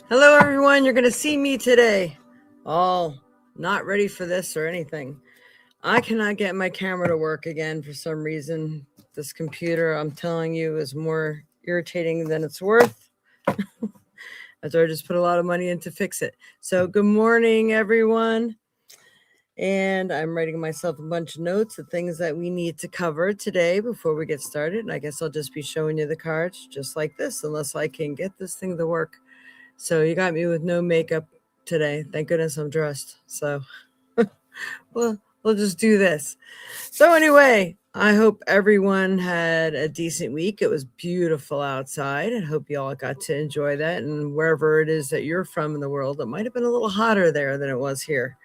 Hello, everyone. You're going to see me today. All not ready for this or anything. I cannot get my camera to work again for some reason. This computer, I'm telling you, is more irritating than it's worth. After I just put a lot of money in to fix it. So, good morning, everyone. And I'm writing myself a bunch of notes of things that we need to cover today before we get started. And I guess I'll just be showing you the cards just like this, unless I can get this thing to work. So you got me with no makeup today. Thank goodness I'm dressed. So we'll just do this. So anyway, I hope everyone had a decent week. It was beautiful outside. I hope you all got to enjoy that. And wherever it is that you're from in the world, it might have been a little hotter there than it was here.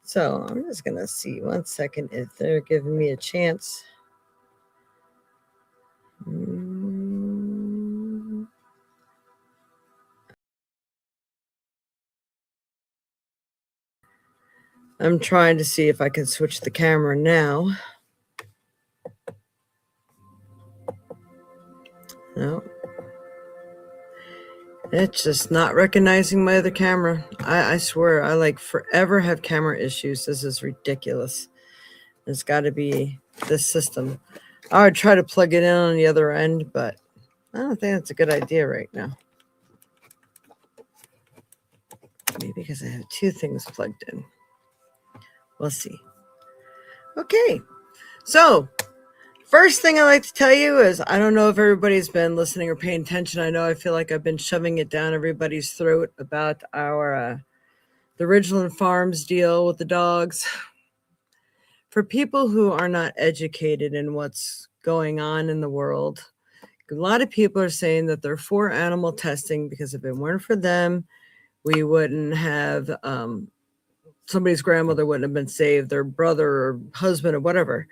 So I'm just going to see 1 second if they're giving me a chance. I'm trying to see if I can switch the camera now. No. It's just not recognizing my other camera. I swear, I like forever have camera issues. This is ridiculous. It's got to be this system. I would try to plug it in on the other end, but I don't think that's a good idea right now. Maybe because I have two things plugged in. We'll see. Okay, so first thing I like to tell you is I don't know if everybody's been listening or paying attention. I know I feel like I've been shoving it down everybody's throat about our the Ridgeland Farms deal with the dogs. For people who are not educated in what's going on in the world, a lot of people are saying that they're for animal testing because if it weren't for them, we wouldn't have somebody's grandmother wouldn't have been saved, their brother or husband or whatever.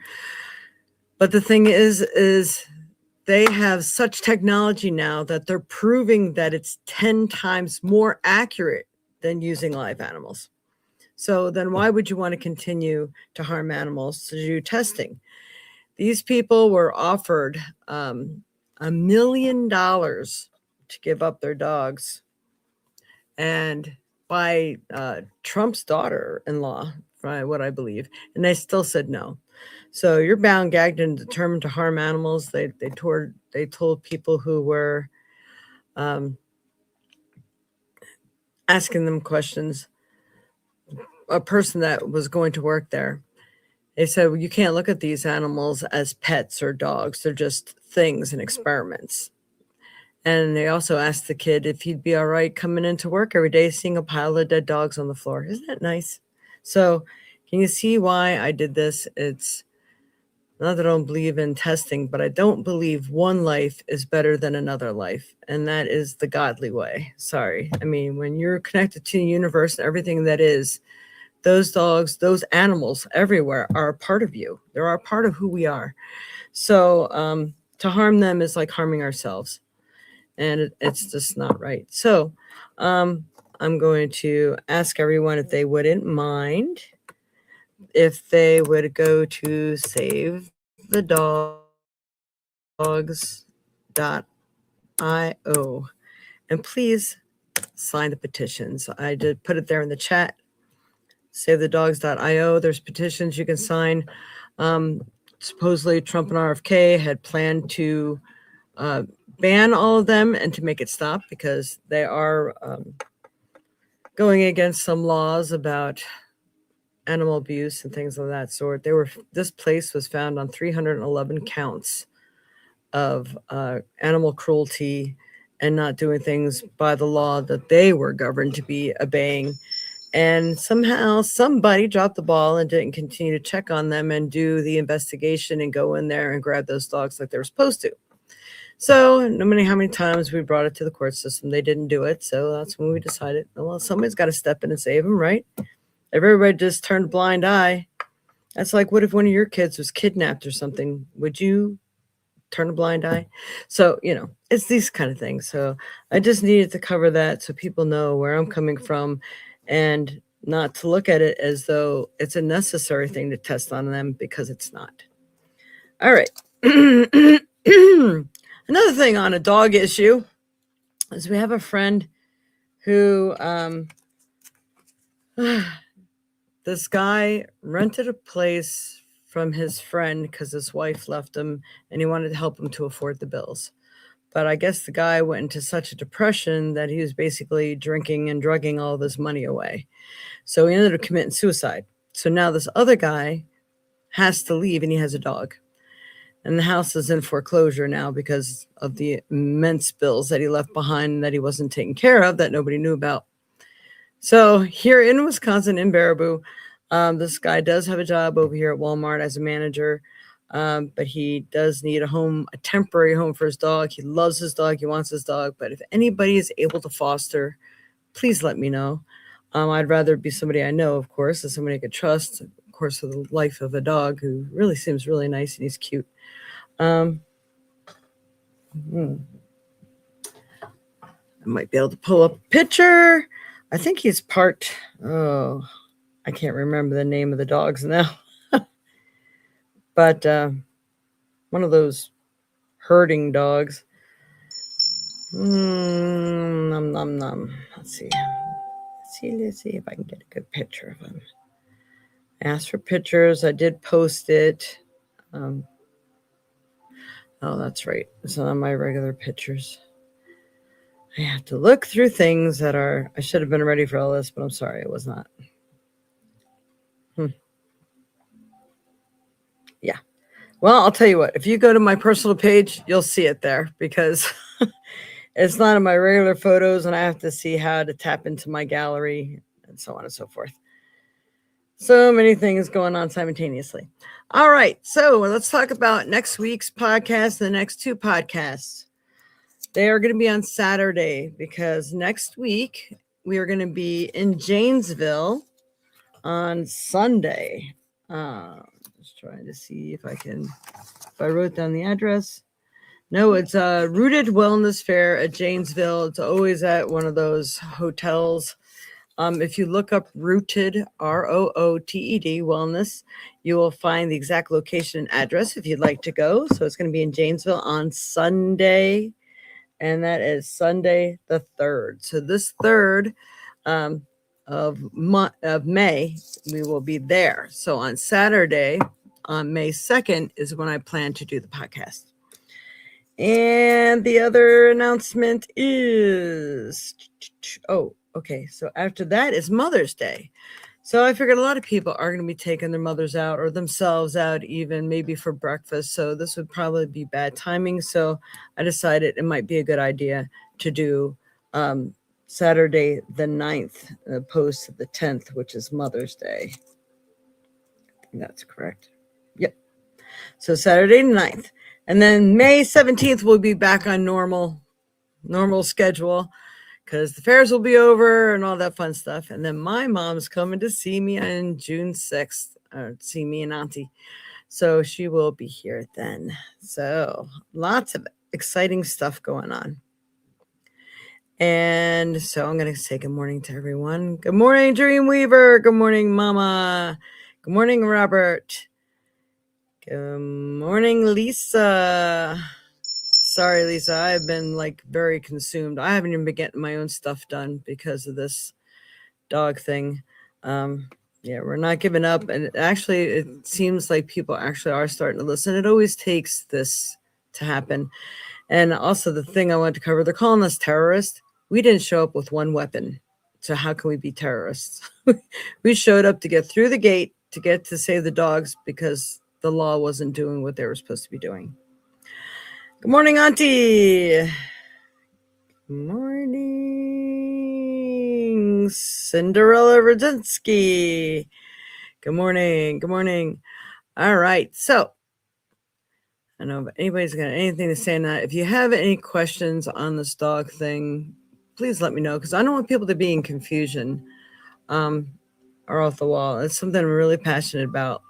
But the thing is they have such technology now that they're proving that it's 10 times more accurate than using live animals. So then why would you want to continue to harm animals to do testing? These people were offered $1 million to give up their dogs. And by Trump's daughter-in-law, what I believe, and they still said no. So you're bound, gagged, and determined to harm animals. They told people who were asking them questions, a person that was going to work there. They said, well, you can't look at these animals as pets or dogs. They're just things and experiments. And they also asked the kid if he'd be all right coming into work every day seeing a pile of dead dogs on the floor. Isn't that nice? So can you see why I did this? It's not that I don't believe in testing, but I don't believe one life is better than another life. And that is the godly way. Sorry. I mean, when you're connected to the universe and everything that is, those dogs, those animals everywhere are a part of you. They're a part of who we are. So to harm them is like harming ourselves. And it's just not right. So I'm going to ask everyone if they wouldn't mind if they would go to savethedogs.io and please sign the petitions. I did put it there in the chat. Savethedogs.io. There's petitions you can sign. Supposedly Trump and RFK had planned to ban all of them and to make it stop because they are going against some laws about animal abuse and things of that sort. This place was found on 311 counts of animal cruelty and not doing things by the law that they were governed to be obeying. And somehow somebody dropped the ball and didn't continue to check on them and do the investigation and go in there and grab those dogs like they were supposed to. So no matter how many times we brought it to the court system, they didn't do it. So that's when we decided, well, somebody's got to step in and save them, right? If everybody just turned a blind eye, that's like, what if one of your kids was kidnapped or something? Would you turn a blind eye? So, it's these kind of things. So I just needed to cover that so people know where I'm coming from and not to look at it as though it's a necessary thing to test on them because it's not. All right. Another thing on a dog issue is we have a friend who this guy rented a place from his friend because his wife left him and he wanted to help him to afford the bills. But I guess the guy went into such a depression that he was basically drinking and drugging all this money away. So he ended up committing suicide. So now this other guy has to leave and he has a dog. And the house is in foreclosure now because of the immense bills that he left behind that he wasn't taking care of that nobody knew about. So here in Wisconsin, in Baraboo, this guy does have a job over here at Walmart as a manager. But he does need a temporary home for his dog. He loves his dog. He wants his dog. But if anybody is able to foster, please let me know. I'd rather it be somebody I know, of course, and somebody I could trust, of course, for the life of a dog who really seems really nice and he's cute. I might be able to pull up a picture. I think he's part, I can't remember the name of the dogs now. But one of those herding dogs. Nom, nom, nom. Let's see if I can get a good picture of him. I asked for pictures. I did post it. Oh, that's right. It's not on my regular pictures. I have to look through things that are, I should have been ready for all this, but I'm sorry, I was not. Yeah. Well, I'll tell you what, if you go to my personal page, you'll see it there because it's not in my regular photos and I have to see how to tap into my gallery and so on and so forth. So many things going on simultaneously. All right. So let's talk about next week's podcast, the next two podcasts. They are going to be on Saturday because next week we are going to be in Janesville on Sunday. Just trying to see if I wrote down the address. No, it's a Rooted Wellness Fair at Janesville. It's always at one of those hotels. If you look up Rooted, Rooted Wellness, you will find the exact location and address if you'd like to go. So it's going to be in Janesville on Sunday, and that is Sunday the 3rd. So this 3rd of May, we will be there. So on Saturday, on May 2nd, is when I plan to do the podcast. And the other announcement is, okay, so after that is Mother's Day. So I figured a lot of people are going to be taking their mothers out or themselves out, even maybe for breakfast. So this would probably be bad timing. So I decided it might be a good idea to do Saturday the 9th, opposed to the 10th, which is Mother's Day. I think that's correct. Yep. So Saturday 9th. And then May 17th, we'll be back on normal schedule because the fairs will be over and all that fun stuff. And then my mom's coming to see me on June 6th, see me and Auntie. So she will be here then. So lots of exciting stuff going on. And so I'm going to say good morning to everyone. Good morning, Dreamweaver. Good morning, Mama. Good morning, Robert. Good morning, Lisa. Sorry, Lisa. I've been very consumed. I haven't even been getting my own stuff done because of this dog thing. Yeah, we're not giving up. And actually, it seems like people actually are starting to listen. It always takes this to happen. And also the thing I wanted to cover, they're calling us terrorists. We didn't show up with one weapon. So how can we be terrorists? We showed up to get through the gate, to get to save the dogs because the law wasn't doing what they were supposed to be doing. Good morning, Auntie. Good morning, Cinderella Rudzinski. Good morning. Good morning. All right. So I don't know if anybody's got anything to say on that. If you have any questions on this dog thing, please let me know because I don't want people to be in confusion or off the wall. It's something I'm really passionate about.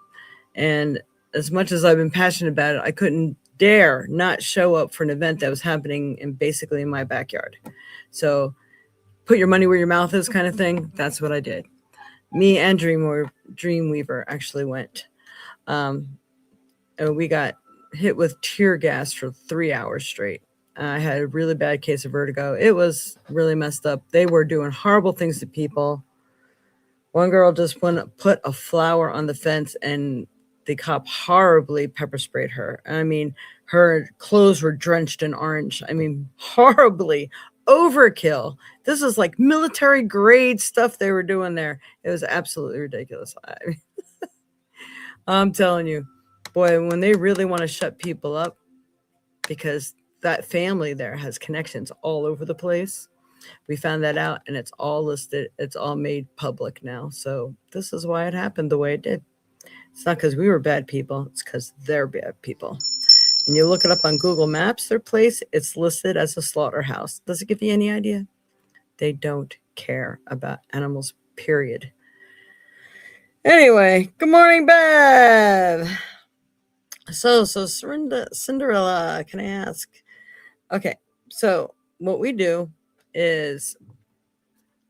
And as much as I've been passionate about it, I couldn't dare not show up for an event that was happening basically in my backyard. So put your money where your mouth is kind of thing. That's what I did. Me and Dreamweaver actually went. And we got hit with tear gas for 3 hours straight. I had a really bad case of vertigo. It was really messed up. They were doing horrible things to people. One girl just put a flower on the fence, and the cop horribly pepper sprayed her. I mean, her clothes were drenched in orange. I mean, horribly overkill. This is like military grade stuff they were doing there. It was absolutely ridiculous. I'm telling you, boy, when they really want to shut people up, because that family there has connections all over the place. We found that out, and it's all listed. It's all made public now. So this is why it happened the way it did. It's not because we were bad people. It's because they're bad people. And you look it up on Google Maps, their place, it's listed as a slaughterhouse. Does it give you any idea? They don't care about animals, period. Anyway, good morning, Bev. So Cinderella, can I ask? Okay, so what we do is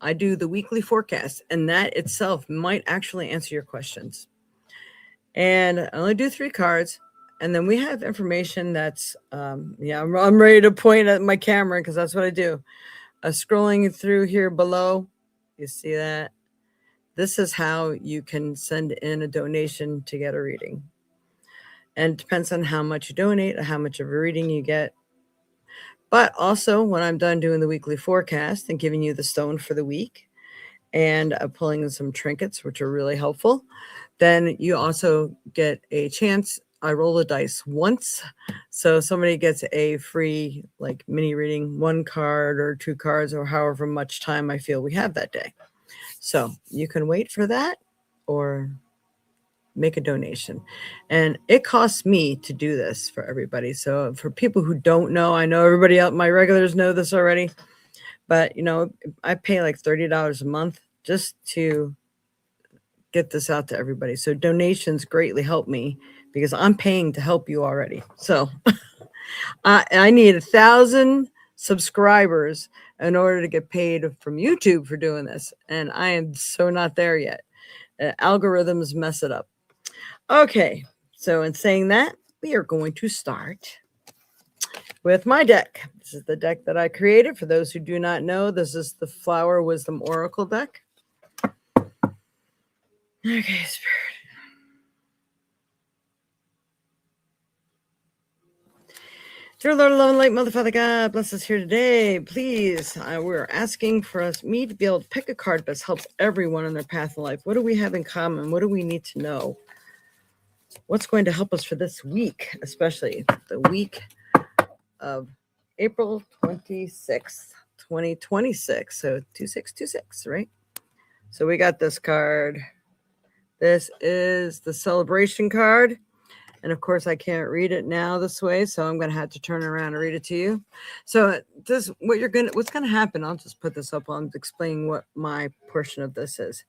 I do the weekly forecast, and that itself might actually answer your questions. And I only do 3 cards, and then we have information that's, I'm ready to point at my camera because that's what I do. Scrolling through here below, you see that? This is how you can send in a donation to get a reading. And it depends on how much you donate or how much of a reading you get. But also, when I'm done doing the weekly forecast and giving you the stone for the week and pulling in some trinkets, which are really helpful, then you also get a chance. I roll the dice once. So somebody gets a free like mini reading, 1 card or 2 cards or however much time I feel we have that day. So you can wait for that or make a donation. And it costs me to do this for everybody. So for people who don't know, I know everybody else, my regulars know this already, but I pay like $30 a month just to get this out to everybody. So donations greatly help me because I'm paying to help you already. So I need 1,000 subscribers in order to get paid from YouTube for doing this. And I am so not there yet. Algorithms mess it up. Okay, so in saying that, we are going to start with my deck. This is the deck that I created. For those who do not know, this is the Flower Wisdom Oracle deck. Okay, Spirit. Dear Lord of Love and Light, Mother, Father, God, bless us here today. Please, we're asking for me to be able to pick a card that helps everyone in their path in life. What do we have in common? What do we need to know? What's going to help us for this week, especially the week of April 26th, 2026. So 2626, right? So we got this card. This is the celebration card. And of course, I can't read it now this way, so I'm going to have to turn around and read it to you. So this, what's going to happen, I'll just put this up while I'm explaining what my portion of this is.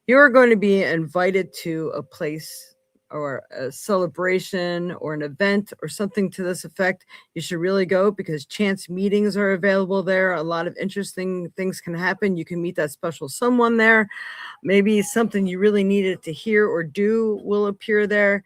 You are going to be invited to a place or a celebration or an event or something to this effect. You should really go because chance meetings are available there. A lot of interesting things can happen. You can meet that special someone there. Maybe something you really needed to hear or do will appear there.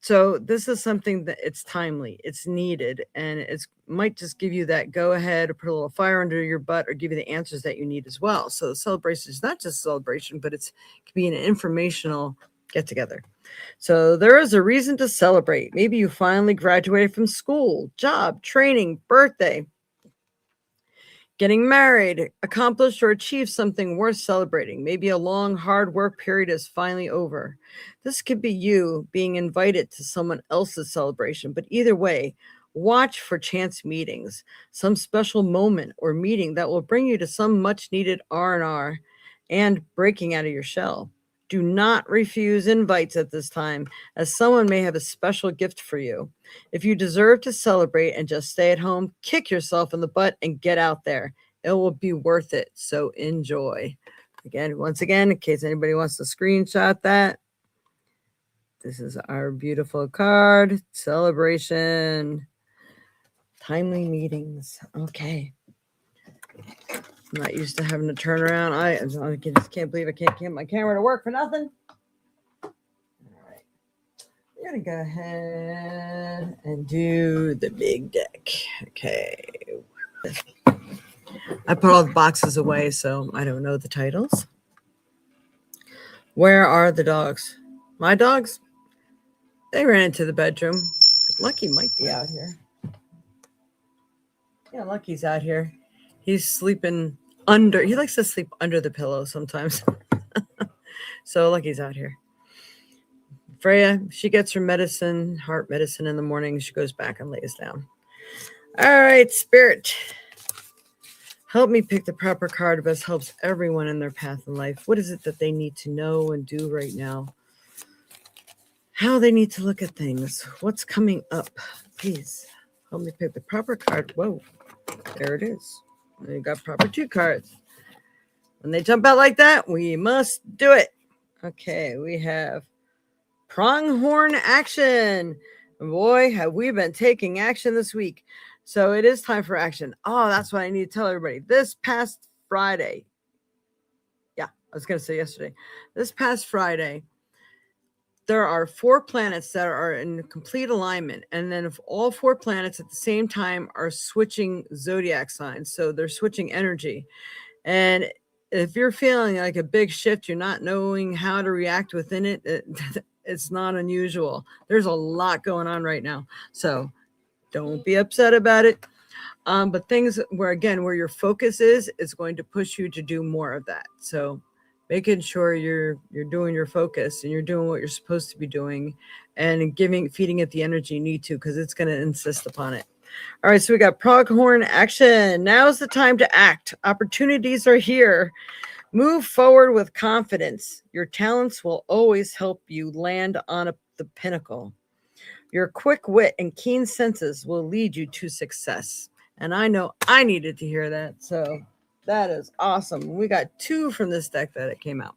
So this is something that it's timely, it's needed, and it might just give you that go ahead or put a little fire under your butt or give you the answers that you need as well. So the celebration is not just a celebration, but it can be an informational get together. So there is a reason to celebrate. Maybe you finally graduated from school, job, training, birthday, getting married, accomplished or achieved something worth celebrating. Maybe a long, hard work period is finally over. This could be you being invited to someone else's celebration, but either way, watch for chance meetings, some special moment or meeting that will bring you to some much-needed R&R and breaking out of your shell. Do not refuse invites at this time, as someone may have a special gift for you. If you deserve to celebrate and just stay at home, kick yourself in the butt and get out there. It will be worth it. So enjoy. Once again, in case anybody wants to screenshot that, this is our beautiful card. Celebration. Timely meetings. Okay. I'm not used to having to turn around. I just can't believe I can't get my camera to work for nothing. All right. We're going to go ahead and do the big deck. deck. Okay. I put all the boxes away, so I don't know the titles. Where are the dogs? My dogs? They ran into the bedroom. Lucky might be out here. Yeah, Lucky's out here. He's sleeping under. He likes to sleep under the pillow sometimes. So Lucky's out here. Freya, she gets her medicine, heart medicine in the morning. She goes back and lays down. All right, Spirit. Help me pick the proper card. Best helps everyone in their path in life. What is it that they need to know and do right now? How they need to look at things. What's coming up? Please help me pick the proper card. Whoa, there it is. You got proper 2 cards. When they jump out like that, we must do it. Okay, we have pronghorn action. Boy, have we been taking action this week. So it is time for action. Oh, that's what I need to tell everybody. This past Friday. Yeah, I was going to say yesterday. This past Friday, there are 4 planets that are in complete alignment. And then if all 4 planets at the same time are switching zodiac signs, so they're switching energy. And if you're feeling like a big shift, you're not knowing how to react within it, it's not unusual. There's a lot going on right now. So don't be upset about it. But things where your focus is going to push you to do more of that. So making sure you're doing your focus and you're doing what you're supposed to be doing and feeding it the energy you need to, because it's going to insist upon it. All right, so we got pronghorn action. Now's the time to act. Opportunities are here. Move forward with confidence. Your talents will always help you land on the pinnacle. Your quick wit and keen senses will lead you to success. And I know I needed to hear that. So that is awesome. We got 2 from this deck that it came out.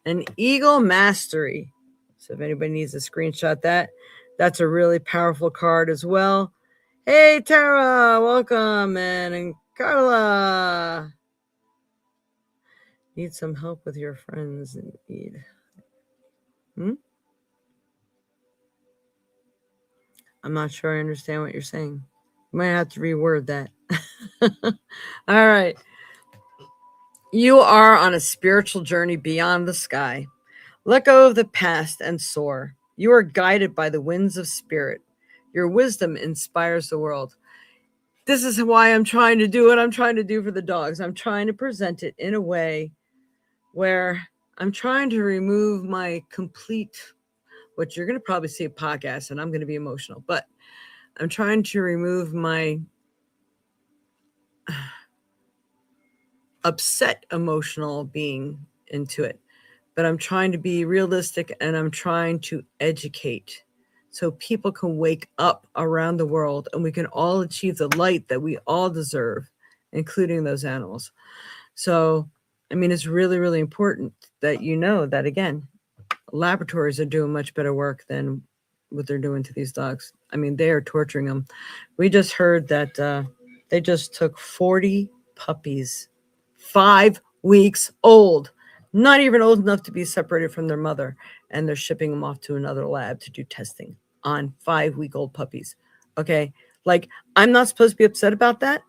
An Eagle Mastery. So if anybody needs to screenshot that, that's a really powerful card as well. Hey, Tara, welcome. And Carla. Need some help with your friends indeed. I'm not sure I understand what you're saying. You might have to reword that. All right. You are on a spiritual journey beyond the sky. Let go of the past and soar. You are guided by the winds of spirit. Your wisdom inspires the world. This is why I'm trying to do what I'm trying to do for the dogs. I'm trying to present it in a way where I'm trying to remove my complete, what you're going to probably see a podcast and I'm going to be emotional, but I'm trying to remove my upset emotional being into it. But I'm trying to be realistic and I'm trying to educate so people can wake up around the world and we can all achieve the light that we all deserve, including those animals. So, I mean, it's really, really important that you know that, again, laboratories are doing much better work than what they're doing to these dogs. I mean, they are torturing them. We just heard that they just took 40 puppies, 5 weeks old, not even old enough to be separated from their mother, and they're shipping them off to another lab to do testing on 5-week-old puppies. Okay, like, I'm not supposed to be upset about that?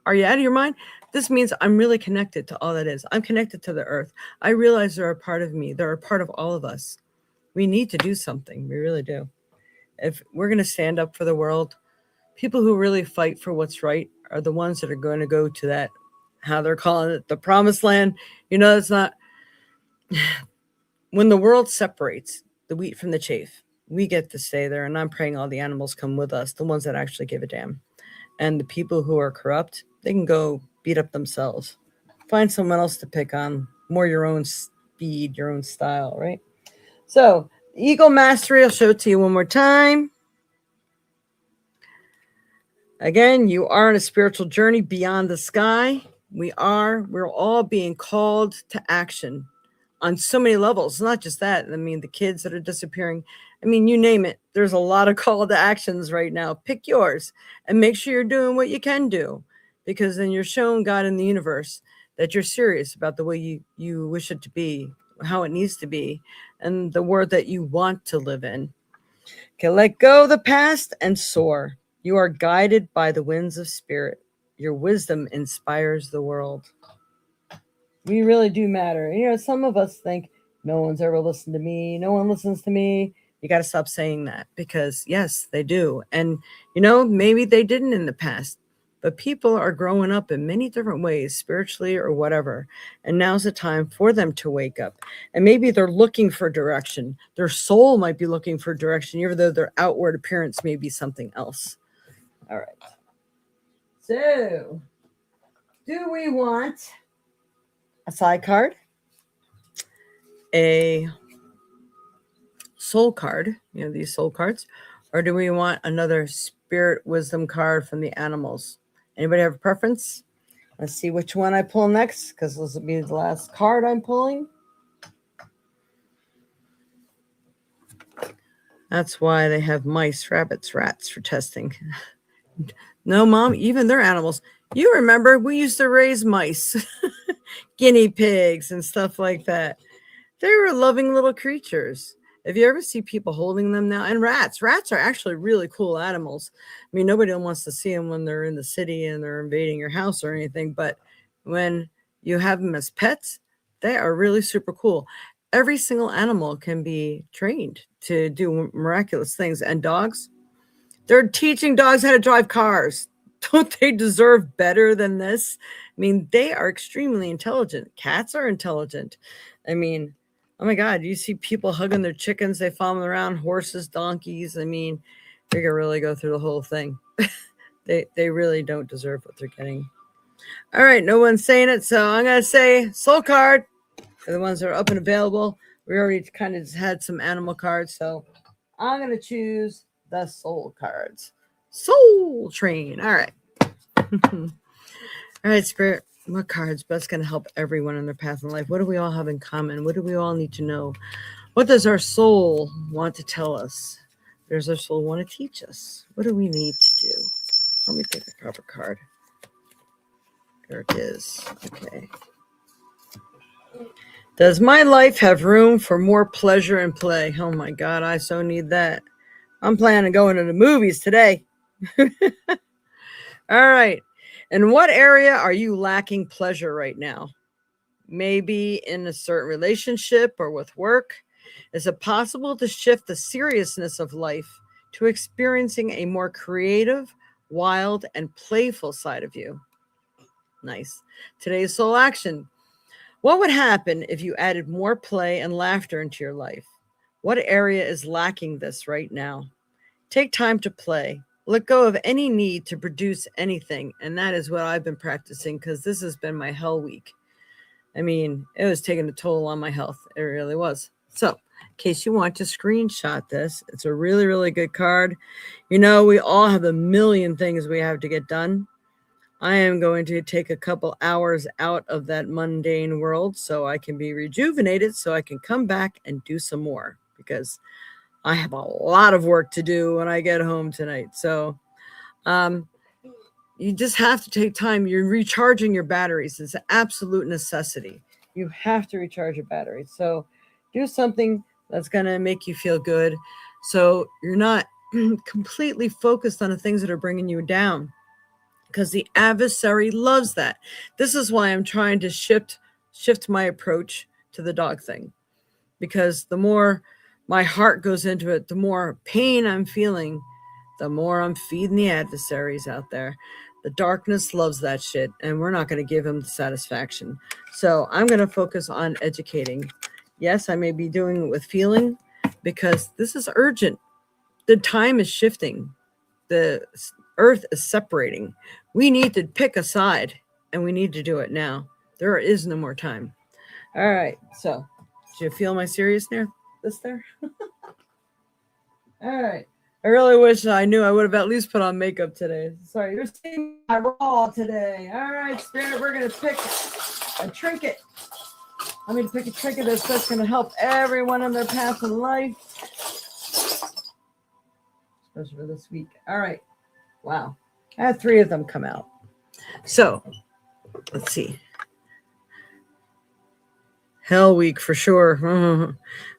Are you out of your mind? This means I'm really connected to all that is. I'm connected to the earth. I realize they're a part of me. They're a part of all of us. We need to do something. We really do. If we're going to stand up for the world, people who really fight for what's right are the ones that are going to go to that, how they're calling it, the promised land. You know, it's not. When the world separates the wheat from the chaff, we get to stay there. And I'm praying all the animals come with us, the ones that actually give a damn. And the people who are corrupt, they can go beat up themselves. Find someone else to pick on, more your own speed, your own style, right? So, Eagle Mastery, I'll show it to you one more time. Again, you are on a spiritual journey beyond the sky. We're all being called to action on so many levels. Not just that. I mean, the kids that are disappearing. I mean, you name it. There's a lot of call to actions right now. Pick yours and make sure you're doing what you can do, because then you're showing God in the universe that you're serious about the way you wish it to be, how it needs to be, and the world that you want to live in. Okay, let go of the past and soar. You are guided by the winds of spirit. Your wisdom inspires the world. We really do matter. Some of us think, no one's ever listened to me. No one listens to me. You got to stop saying that, because yes, they do. And, maybe they didn't in the past, but people are growing up in many different ways, spiritually or whatever. And now's the time for them to wake up. And maybe they're looking for direction. Their soul might be looking for direction, even though their outward appearance may be something else. All right. So, do we want a side card, a soul card, these soul cards, or do we want another spirit wisdom card from the animals? Anybody have a preference? Let's see which one I pull next, because this will be the last card I'm pulling. That's why they have mice, rabbits, rats for testing. No, Mom, even their animals. You remember we used to raise mice, guinea pigs, and stuff like that. They were loving little creatures. If you ever see people holding them now, and rats are actually really cool animals. I mean, nobody wants to see them when they're in the city and they're invading your house or anything, but when you have them as pets, they are really super cool. Every single animal can be trained to do miraculous things. And dogs, they're teaching dogs how to drive cars. Don't they deserve better than this? I mean, they are extremely intelligent. Cats are intelligent. I mean, oh my God, you see people hugging their chickens. They follow them around, horses, donkeys. I mean, they can really go through the whole thing. They really don't deserve what they're getting. All right, no one's saying it, so I'm going to say soul card for the ones that are up and available. We already kind of had some animal cards, so I'm going to choose the soul cards. Soul Train. All right. All right, Spirit. What card's best going to help everyone in their path in life? What do we all have in common? What do we all need to know? What does our soul want to tell us? What does our soul want to teach us? What do we need to do? Let me pick a proper card. There it is. Okay. Does my life have room for more pleasure and play? Oh my God, I so need that. I'm planning on going to the movies today. All right. In what area are you lacking pleasure right now? Maybe in a certain relationship or with work? Is it possible to shift the seriousness of life to experiencing a more creative, wild, and playful side of you? Nice. Today's soul action. What would happen if you added more play and laughter into your life? What area is lacking this right now? Take time to play. Let go of any need to produce anything. And that is what I've been practicing, because this has been my hell week. I mean, it was taking a toll on my health. It really was. So, in case you want to screenshot this, it's a really, really good card. We all have a million things we have to get done. I am going to take a couple hours out of that mundane world so I can be rejuvenated, so I can come back and do some more, because I have a lot of work to do when I get home tonight. So you just have to take time. You're recharging your batteries. It's an absolute necessity. You have to recharge your batteries. So do something that's going to make you feel good, so you're not completely focused on the things that are bringing you down, because the adversary loves that. This is why I'm trying to shift my approach to the dog thing, because the more my heart goes into it, the more pain I'm feeling, the more I'm feeding the adversaries out there. The darkness loves that shit, and we're not going to give him the satisfaction. So I'm going to focus on educating. Yes, I may be doing it with feeling, because this is urgent. The time is shifting. The earth is separating. We need to pick a side, and we need to do it now. There is no more time. All right. So, do you feel my seriousness there? All right. I really wish I knew I would have at least put on makeup today. Sorry, you're seeing my raw today. All right, Spirit, we're going to pick a trinket. I'm going to pick a trinket that's going to help everyone in their path in life, especially for this week. All right. Wow. I had 3 of them come out. So, let's see. Hell week for sure.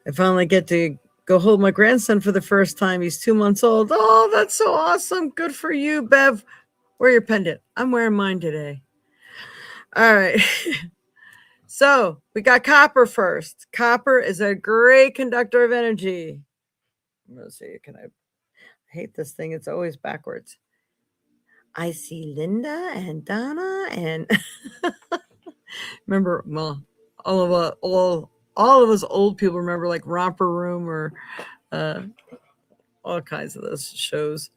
I finally get to go hold my grandson for the first time. He's 2 months old. Oh, that's so awesome. Good for you, Bev. Wear your pendant. I'm wearing mine today. All right. So we got copper first. Copper is a great conductor of energy. Let's see. I hate this thing. It's always backwards. I see Linda and Donna and remember, well, all of us old people remember like Romper Room or all kinds of those shows.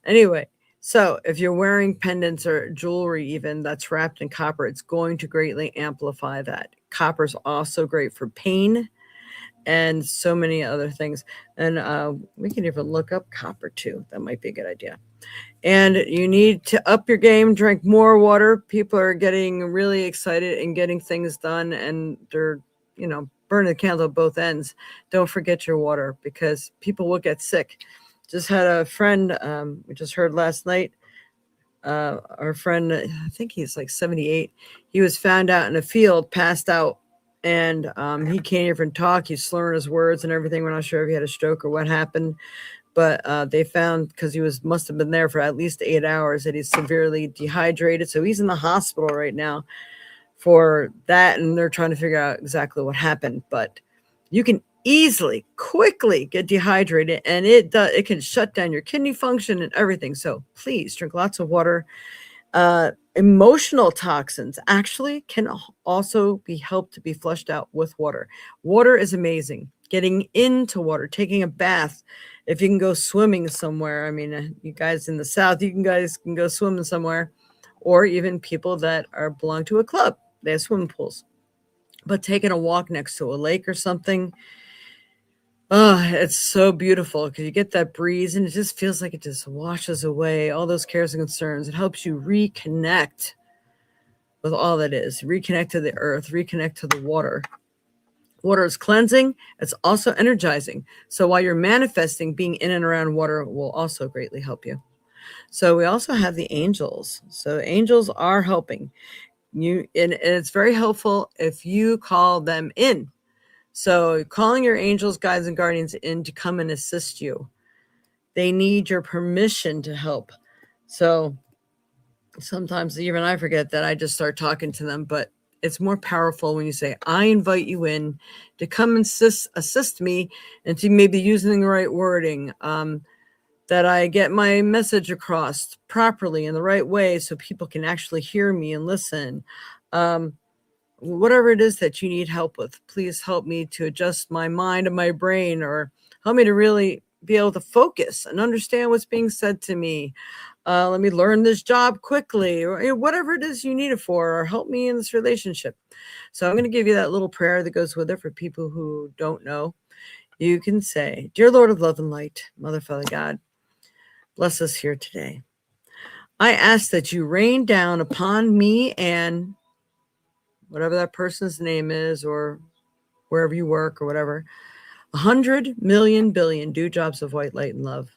Anyway, so if you're wearing pendants or jewelry even that's wrapped in copper, it's going to greatly amplify that. Copper is also great for pain and so many other things. And we can even look up copper too. That might be a good idea. And you need to up your game, drink more water. People are getting really excited and getting things done, and they're, burning the candle at both ends. Don't forget your water because people will get sick. Just had a friend, we just heard last night, our friend, I think he's like 78. He was found out in a field, passed out, and he can't even talk. He's slurring his words and everything. We're not sure if he had a stroke or what happened. But they found, because he must have been there for at least 8 hours, that he's severely dehydrated. So he's in the hospital right now for that, and they're trying to figure out exactly what happened. But you can easily, quickly get dehydrated, and it can shut down your kidney function and everything. So please drink lots of water. Emotional toxins actually can also be helped to be flushed out with water. Water is amazing. Getting into water, taking a bath. If you can go swimming somewhere, I mean, you guys in the South, you guys can go swimming somewhere, or even people that belong to a club, they have swimming pools. But taking a walk next to a lake or something, oh, it's so beautiful because you get that breeze and it just feels like it just washes away all those cares and concerns. It helps you reconnect with all that is, reconnect to the earth, reconnect to the water. Water is cleansing. It's also energizing. So while you're manifesting, being in and around water will also greatly help you. So we also have the angels. So angels are helping you, and it's very helpful if you call them in. So calling your angels, guides, and guardians in to come and assist you. They need your permission to help. So sometimes even I forget that I just start talking to them, but it's more powerful when you say, I invite you in to come and assist me, and to maybe using the right wording, that I get my message across properly in the right way so people can actually hear me and listen. Whatever it is that you need help with, please help me to adjust my mind and my brain, or help me to really be able to focus and understand what's being said to me. Let me learn this job quickly, or whatever it is you need it for, or help me in this relationship. So I'm going to give you that little prayer that goes with it for people who don't know. You can say, Dear Lord of love and light, Mother, Father, God, bless us here today. I ask that you rain down upon me and whatever that person's name is, or wherever you work or whatever, 100 million billion dewdrops of white light and love.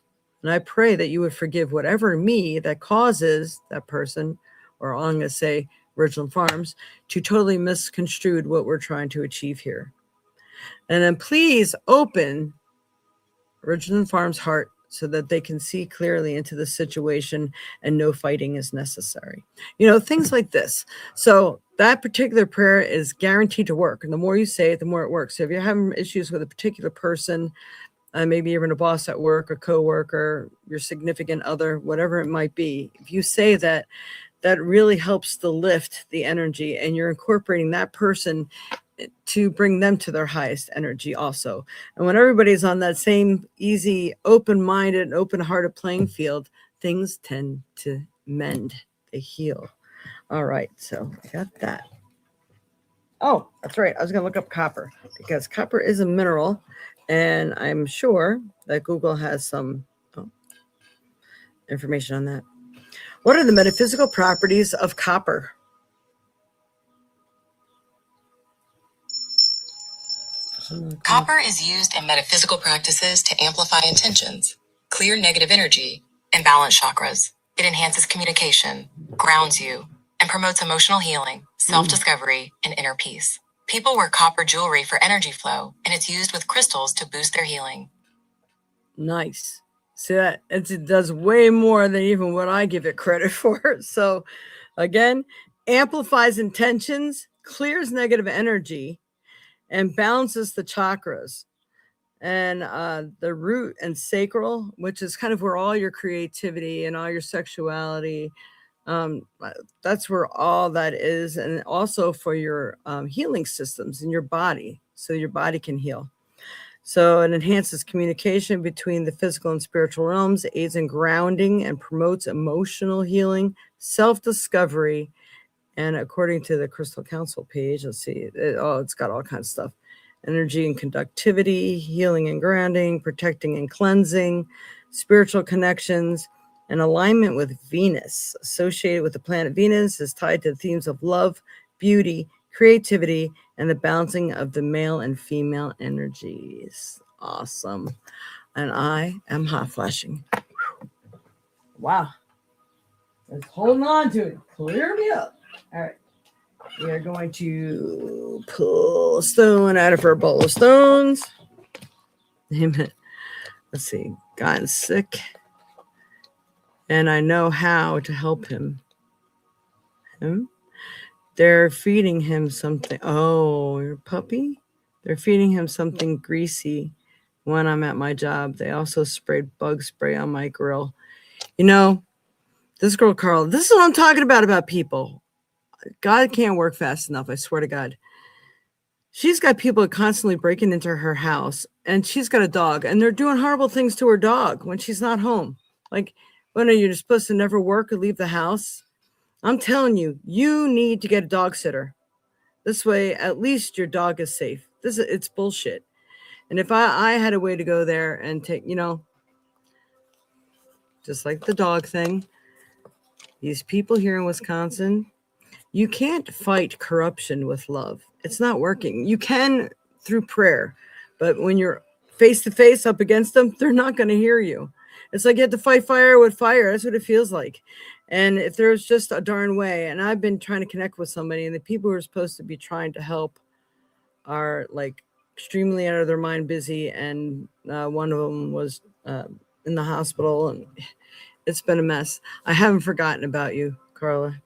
And I pray that you would forgive whatever me that causes that person, or I'm going to say Ridgeland Farms, to totally misconstrued what we're trying to achieve here. And then please open Ridgeland Farms' heart so that they can see clearly into the situation and no fighting is necessary. Things like this. So that particular prayer is guaranteed to work. And the more you say it, the more it works. So if you're having issues with a particular person, maybe even a boss at work, a coworker, your significant other, whatever it might be, if you say that, that really helps to lift the energy, and you're incorporating that person to bring them to their highest energy also. And when everybody's on that same easy, open-minded, open-hearted playing field, things tend to mend, they heal. All right, so I got that. Oh, that's right. I was going to look up copper, because copper is a mineral, and I'm sure that Google has some information on that. What are the metaphysical properties of copper? Copper is used in metaphysical practices to amplify intentions, clear negative energy, and balance chakras. It enhances communication, grounds you, and promotes emotional healing, self-discovery, and inner peace. People wear copper jewelry for energy flow, and it's used with crystals to boost their healing. Nice. See that it does way more than even what I give it credit for. So again, amplifies intentions, clears negative energy, and balances the chakras. And the root and sacral, which is kind of where all your creativity and all your sexuality, that's where all that is. And also for your healing systems in your body, so your body can heal. So it enhances communication between the physical and spiritual realms, aids in grounding, and promotes emotional healing, self-discovery. And according to the Crystal Council page, let's see, it's got all kinds of stuff. Energy and conductivity, healing and grounding, protecting and cleansing, spiritual connections, and alignment with Venus. Associated with the planet Venus is tied to the themes of love, beauty, creativity, and the balancing of the male and female energies. Awesome. And I am hot flashing. Wow. Let's hold on to it. Clear me up. All right. We are going to pull a stone out of her bowl of stones. Amen. Let's see. Gotten sick. And I know how to help him. They're feeding him something. Oh, your puppy? They're feeding him something greasy when I'm at my job. They also sprayed bug spray on my grill. You know, this girl, Carl, this is what I'm talking about people. God can't work fast enough, I swear to God. She's got people constantly breaking into her house, and she's got a dog, and they're doing horrible things to her dog when she's not home. Like, when are you supposed to never work or leave the house? I'm telling you, you need to get a dog sitter. This way, at least your dog is safe. It's bullshit. And if I had a way to go there and take, just like the dog thing, these people here in Wisconsin, you can't fight corruption with love. It's not working. You can through prayer, but when you're face to face up against them, they're not going to hear you. It's like you have to fight fire with fire. That's what it feels like. And if there's just a darn way, and I've been trying to connect with somebody, and the people who are supposed to be trying to help are like extremely out of their mind busy. And one of them was in the hospital, and it's been a mess. I haven't forgotten about you, Carla.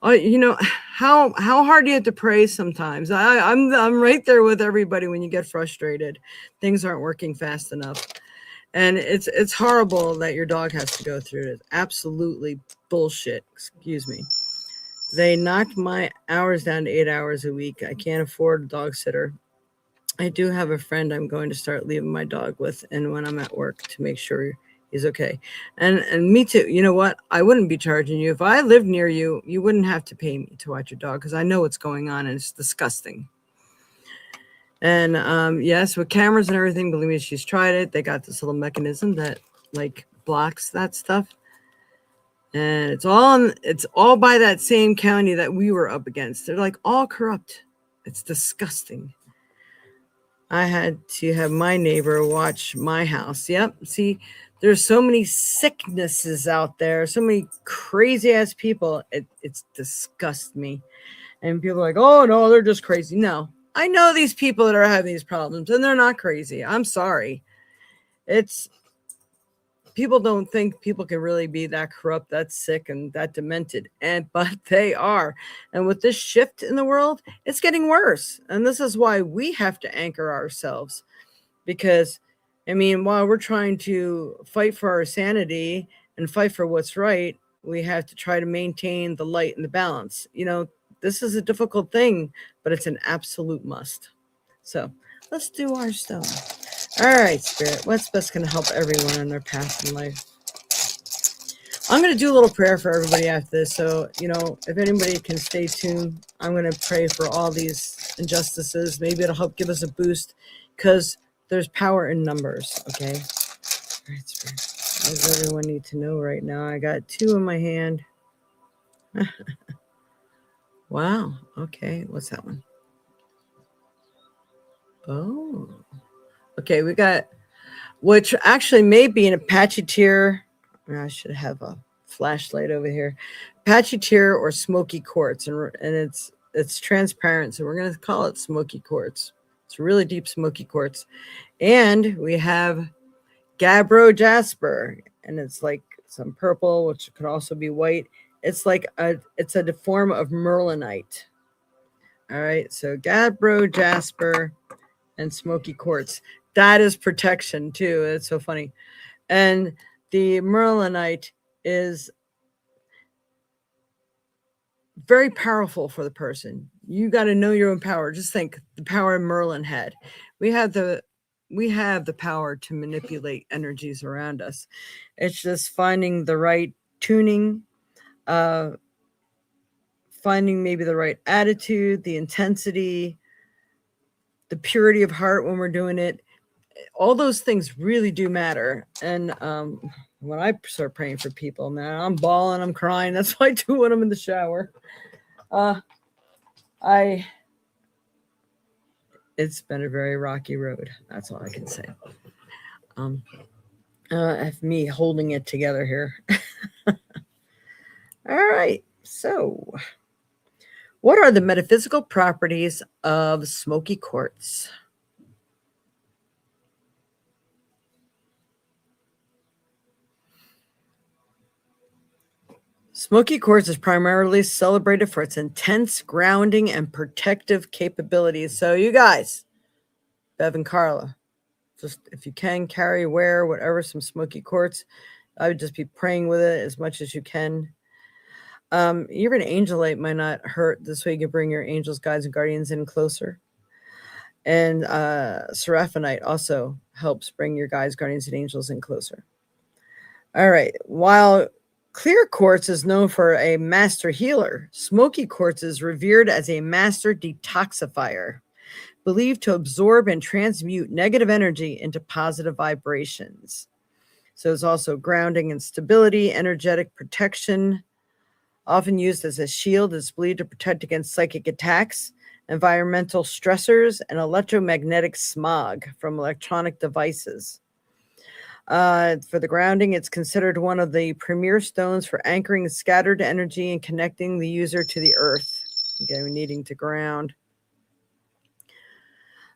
How hard do you have to pray sometimes? I'm right there with everybody when you get frustrated. Things aren't working fast enough. And it's horrible that your dog has to go through it. Absolutely bullshit. Excuse me. They knocked my hours down to 8 hours a week. I can't afford a dog sitter. I do have a friend I'm going to start leaving my dog with, and when I'm at work, to make sure he's okay. And me too. You know what? I wouldn't be charging you. If I lived near you, you wouldn't have to pay me to watch your dog, because I know what's going on, and it's disgusting. And yes, with cameras and everything, believe me, she's tried it. They got this little mechanism that like blocks that stuff. And it's all by that same county that we were up against. They're like all corrupt. It's disgusting. I had to have my neighbor watch my house. Yep. See, there's so many sicknesses out there, so many crazy ass people. It's disgusts me. And people are like, oh no, they're just crazy. No, I know these people that are having these problems, and they're not crazy. I'm sorry. People don't think people can really be that corrupt, that sick, and that demented, but they are. And with this shift in the world, it's getting worse. And this is why we have to anchor ourselves, because, while we're trying to fight for our sanity and fight for what's right, we have to try to maintain the light and the balance. This is a difficult thing, but it's an absolute must. So let's do our stone. All right, Spirit, what's best going to help everyone in their path in life? I'm going to do a little prayer for everybody after this. So, if anybody can stay tuned, I'm going to pray for all these injustices. Maybe it'll help give us a boost, because there's power in numbers, okay? All right, Spirit. What does everyone need to know right now? I got 2 in my hand. Wow. Okay, what's that one? Oh. Okay, we got, which actually may be an Apache tear. I should have a flashlight over here. Apache tear or smoky quartz, and it's it's transparent, so we're going to call it smoky quartz. It's really deep smoky quartz. And we have gabbro jasper, and it's like some purple, which could also be white. It's a form of merlinite. All right, so gabbro jasper and smoky quartz. That is protection too. It's so funny. And the merlinite is very powerful for the person. You got to know your own power. Just think the power Merlin had. We have the power to manipulate energies around us. It's just finding the right tuning, uh, finding maybe the right attitude, the intensity, the purity of heart when we're doing it. All those things really do matter. And when I start praying for people, man, I'm bawling, I'm crying. That's what I do when I'm in the shower. It's been a very rocky road. That's all I can say. Me holding it together here. All right. So, what are the metaphysical properties of smoky quartz? Smoky quartz is primarily celebrated for its intense grounding and protective capabilities. So, you guys, Bev and Carla, just if you can wear whatever, some smoky quartz. I would just be praying with it as much as you can. Even angelite might not hurt. This way you can bring your angels, guides, and guardians in closer. And seraphinite also helps bring your guides, guardians, and angels in closer. All right. While clear quartz is known for a master healer, smoky quartz is revered as a master detoxifier, believed to absorb and transmute negative energy into positive vibrations. So it's also grounding and stability, energetic protection, often used as a shield. It's believed to protect against psychic attacks, environmental stressors, and electromagnetic smog from electronic devices. For the grounding, it's considered one of the premier stones for anchoring scattered energy and connecting the user to the earth. Again, needing to ground.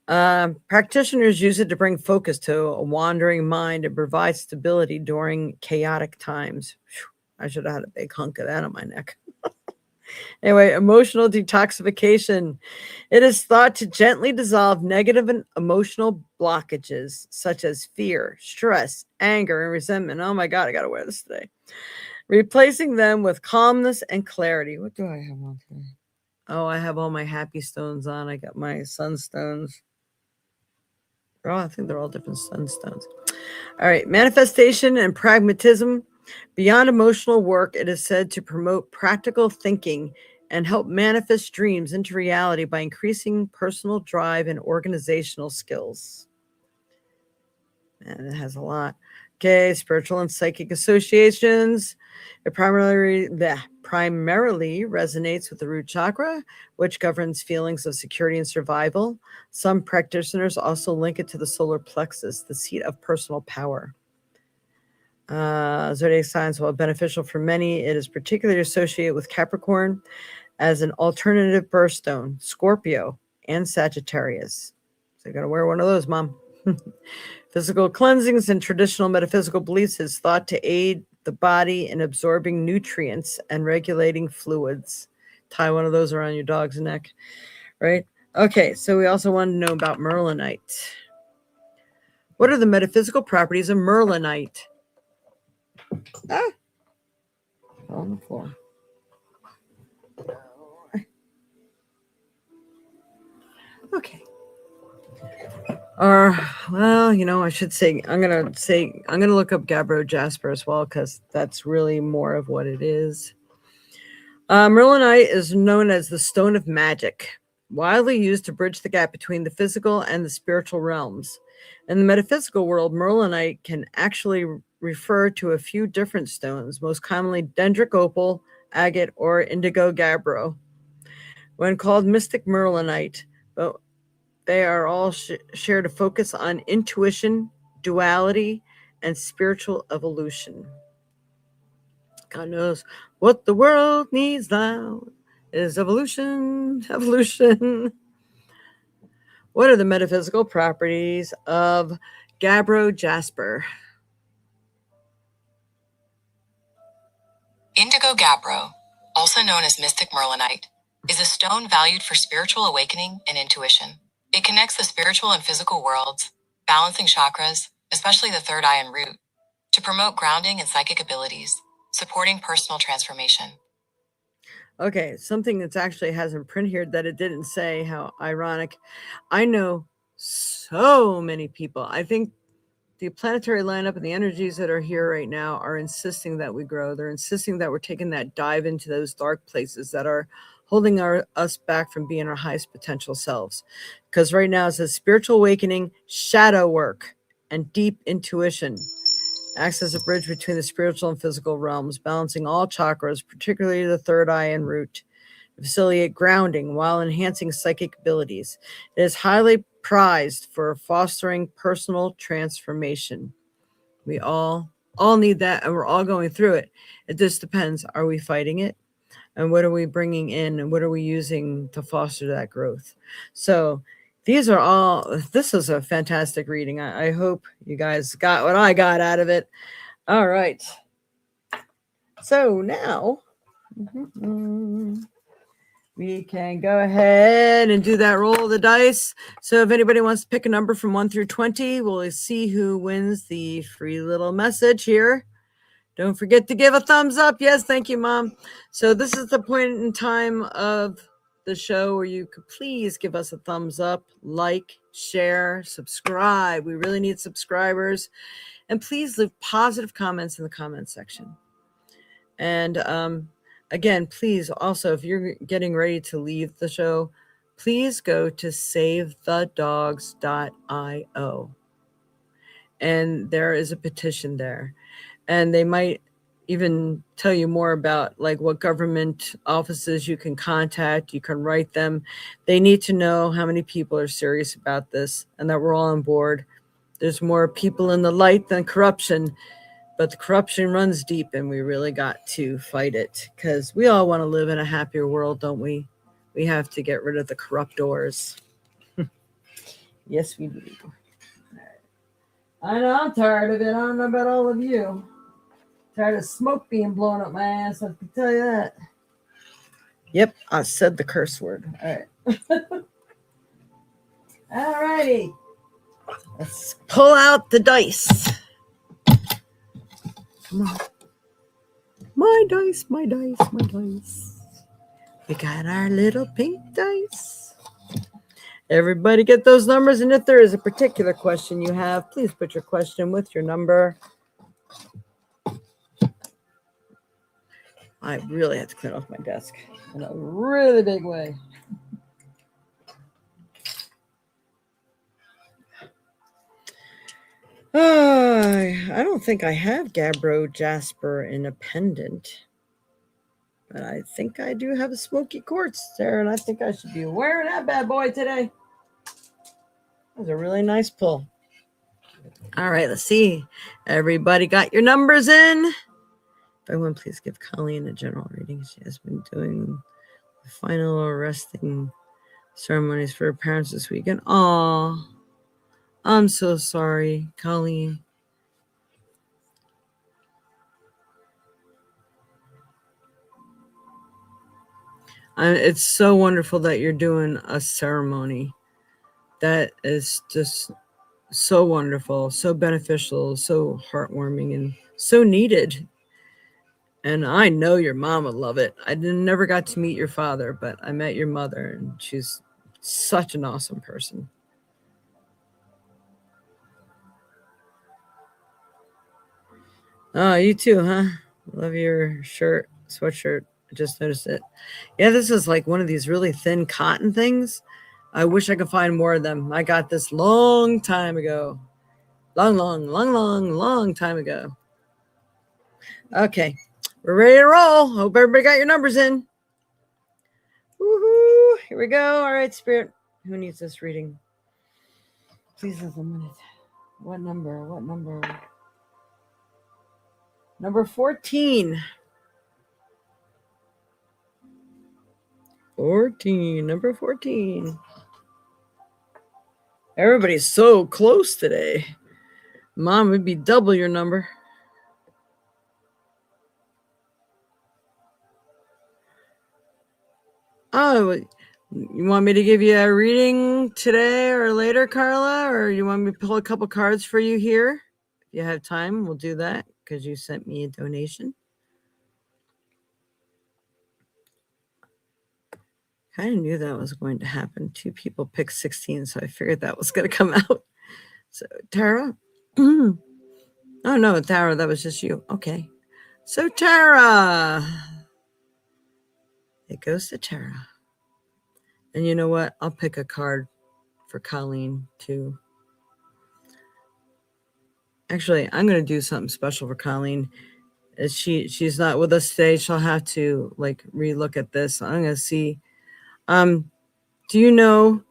Practitioners use it to bring focus to a wandering mind and provide stability during chaotic times. Whew, I should have had a big hunk of that on my neck. Anyway, emotional detoxification. It is thought to gently dissolve negative and emotional blockages such as fear, stress, anger, and resentment. Oh my God, I got to wear this today. Replacing them with calmness and clarity. What do I have on today? Oh, I have all my happy stones on. I got my sunstones. Oh, I think they're all different sunstones. All right, manifestation and pragmatism. Beyond emotional work, it is said to promote practical thinking and help manifest dreams into reality by increasing personal drive and organizational skills. And it has a lot. Okay, spiritual and psychic associations. It primarily resonates with the root chakra, which governs feelings of security and survival. Some practitioners also link it to the solar plexus, the seat of personal power. Zodiac signs, while beneficial for many, it is particularly associated with Capricorn as an alternative birthstone, Scorpio, and Sagittarius. So you got to wear one of those, Mom. Physical cleansings and traditional metaphysical beliefs is thought to aid the body in absorbing nutrients and regulating fluids. Tie one of those around your dog's neck, right? Okay, so we also want to know about merlinite. What are the metaphysical properties of merlinite? On the floor. Okay. I should say I'm gonna look up gabbro jasper as well, because that's really more of what it is. Merlinite is known as the stone of magic, widely used to bridge the gap between the physical and the spiritual realms. In the metaphysical world, merlinite can actually refer to a few different stones, most commonly dendric opal, agate, or indigo gabbro. When called mystic merlinite, but they are all shared a focus on intuition, duality, and spiritual evolution. God knows what the world needs now. is evolution. Evolution. What are the metaphysical properties of gabbro jasper? Indigo gabbro, also known as mystic merlinite, is a stone valued for spiritual awakening and intuition. It connects the spiritual and physical worlds, balancing chakras, especially the third eye and root, to promote grounding and psychic abilities, supporting personal transformation. Okay, something that's actually has in print here that it didn't say. How ironic. I know so many people. I think the planetary lineup and the energies that are here right now are insisting that we grow. They're insisting that we're taking that dive into those dark places that are holding us back from being our highest potential selves. Because right now it says spiritual awakening, shadow work, and deep intuition acts as a bridge between the spiritual and physical realms, balancing all chakras, particularly the third eye and root, to facilitate grounding while enhancing psychic abilities. It is highly prized for fostering personal transformation. We all need that, and we're all going through it. It just depends. Are we fighting it? And what are we bringing in, and what are we using to foster that growth? So this is a fantastic reading. I hope you guys got what I got out of it. All right. So now we can go ahead and do that roll of the dice. So if anybody wants to pick a number from 1 through 20, we'll see who wins the free little message here. Don't forget to give a thumbs up. Yes, thank you, Mom. So this is the point in time of the show where you could please give us a thumbs up, like, share, subscribe. We really need subscribers. And please leave positive comments in the comment section. And again, please also, if you're getting ready to leave the show, please go to savethedogs.io. And there is a petition there. And they might even tell you more about like what government offices you can contact. You can write them. They need to know how many people are serious about this and that we're all on board. There's more people in the light than corruption, but the corruption runs deep and we really got to fight it because we all want to live in a happier world, don't we? We have to get rid of the corruptors. Yes, we do. I know I'm tired of it. I don't know about all of you. Tired of smoke being blown up my ass, I can tell you that. Yep, I said the curse word. All right. All righty. Let's pull out the dice. Come on. My dice, my dice, my dice. We got our little pink dice. Everybody get those numbers, and if there is a particular question you have, please put your question with your number. I really have to clean off my desk in a really big way. I don't think I have gabbro jasper in a pendant, but I think I do have a smoky quartz there, and I think I should be wearing that bad boy today. That was a really nice pull. All right, let's see. Everybody got your numbers in? Everyone, please give Colleen a general reading. She has been doing the final arresting ceremonies for her parents this weekend. Aw, I'm so sorry, Colleen. It's so wonderful that you're doing a ceremony. That is just so wonderful, so beneficial, so heartwarming, and so needed. And I know your mom would love it. I never got to meet your father, but I met your mother, and she's such an awesome person. Oh, you too, huh? Love your shirt, sweatshirt. I just noticed it. Yeah, this is like one of these really thin cotton things. I wish I could find more of them. I got this long time ago. Long time ago. Okay, we're ready to roll. Hope everybody got your numbers in. Woohoo! Here we go. All right, Spirit. Who needs this reading? Please have a minute. What number? What number? Number 14. 14, number 14. Everybody's so close today. Mom would be double your number. Oh, you want me to give you a reading today or later, Carla? Or you want me to pull a couple cards for you here? If you have time, we'll do that because you sent me a donation. I knew that was going to happen. 2 people picked 16, so I figured that was going to come out. So, Tara? Oh, no, Tara, that was just you. Okay. So, Tara. It goes to Tara. And you know what? I'll pick a card for Colleen, too. Actually, I'm going to do something special for Colleen. She's not with us today. She'll have to, like, relook at this. I'm going to see. Do you know,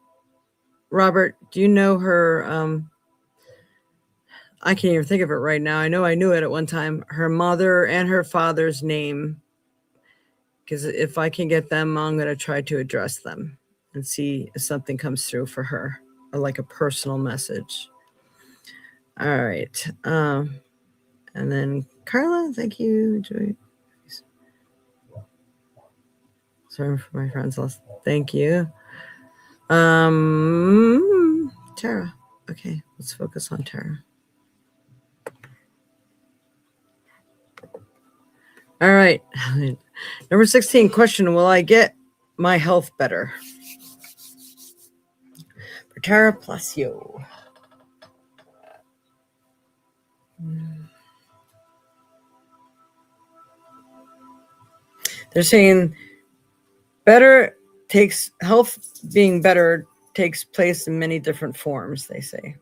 Robert, do you know her... I can't even think of it right now. I know I knew it at one time. Her mother and her father's name. Because if I can get them, I'm going to try to address them and see if something comes through for her, or like a personal message. All right. And then Carla, thank you. Joy. Sorry for my friends lost. Thank you. Tara. Okay, let's focus on Tara. All right. Number 16 question. Will I get my health better? For Tara Placio. They're saying better takes health being better takes place in many different forms, they say.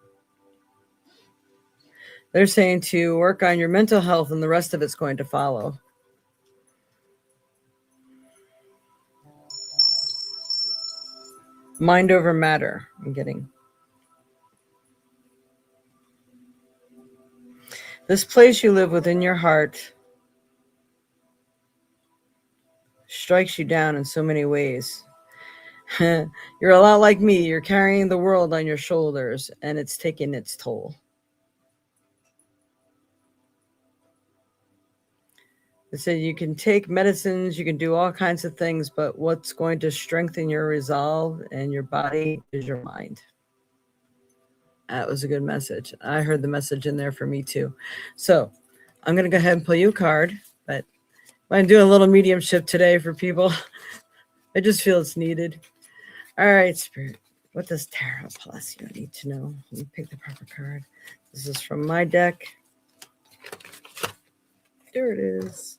They're saying to work on your mental health and the rest of it's going to follow. Mind over matter, I'm getting. This place you live within your heart strikes you down in so many ways. You're a lot like me. You're carrying the world on your shoulders, and it's taking its toll. They said you can take medicines, you can do all kinds of things, but what's going to strengthen your resolve and your body is your mind. That was a good message. I heard the message in there for me too. So I'm going to go ahead and pull you a card, but I'm doing a little mediumship today for people. I just feel it's needed. All right, Spirit. What does Tara Palacio need to know? Let me pick the proper card. This is from my deck. There it is.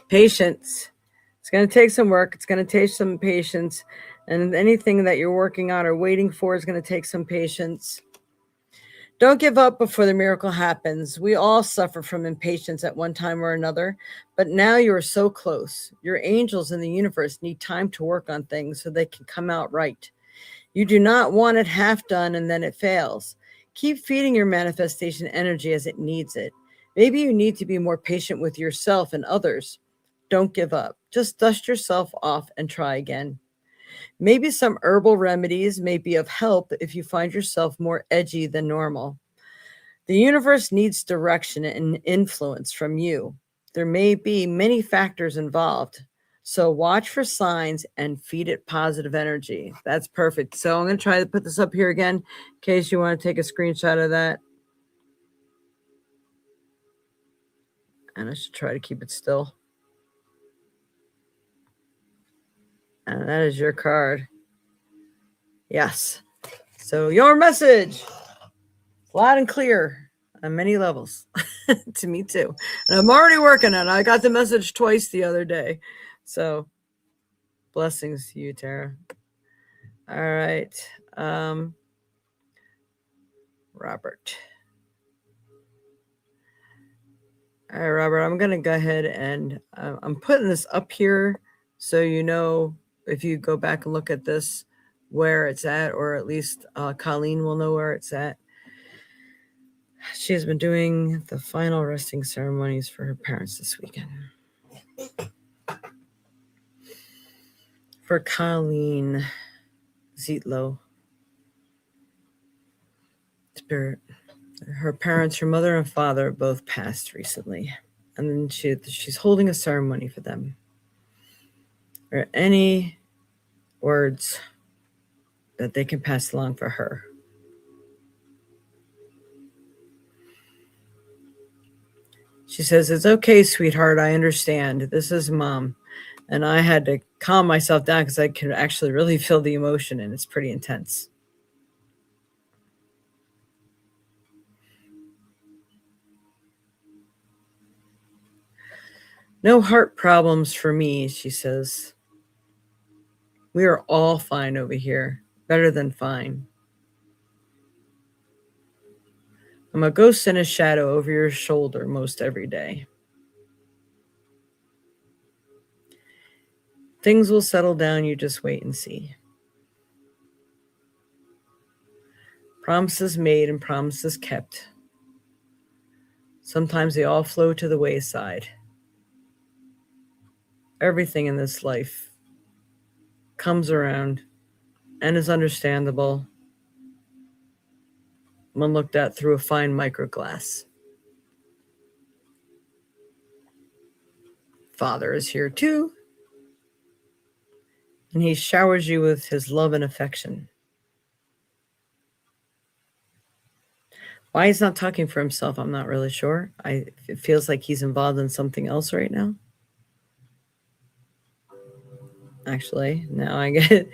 Patience. It's going to take some work. It's going to take some patience. And anything that you're working on or waiting for is going to take some patience. Don't give up before the miracle happens. We all suffer from impatience at one time or another, but now you are so close. Your angels in the universe need time to work on things so they can come out right. You do not want it half done and then it fails. Keep feeding your manifestation energy as it needs it. Maybe you need to be more patient with yourself and others. Don't give up. Just dust yourself off and try again. Maybe some herbal remedies may be of help if you find yourself more edgy than normal. The universe needs direction and influence from you. There may be many factors involved, so watch for signs and feed it positive energy. That's perfect. So I'm going to try to put this up here again in case you want to take a screenshot of that. And I should try to keep it still. And that is your card. Yes. So your message, loud and clear on many levels. To me too. And I'm already working on it. I got the message twice the other day. So blessings to you, Tara. All right. Robert. All right, Robert, I'm going to go ahead and I'm putting this up here so you know if you go back and look at this where it's at, or at least Colleen will know where it's at. She has been doing the final resting ceremonies for her parents this weekend. For Colleen Zietlow, spirit. Her parents, her mother and father, both passed recently. And then she's holding a ceremony for them. Are any words that they can pass along for her? She says, "It's okay, sweetheart. I understand. This is Mom." And I had to calm myself down because I can actually really feel the emotion, and it's pretty intense. No heart problems for me, she says. We are all fine over here. Better than fine. I'm a ghost in a shadow over your shoulder most every day. Things will settle down, you just wait and see. Promises made and promises kept. Sometimes they all flow to the wayside. Everything in this life comes around and is understandable when looked at through a fine microglass. Father is here too, and he showers you with his love and affection. Why he's not talking for himself, I'm not really sure. It feels like he's involved in something else right now. Actually, now I get it.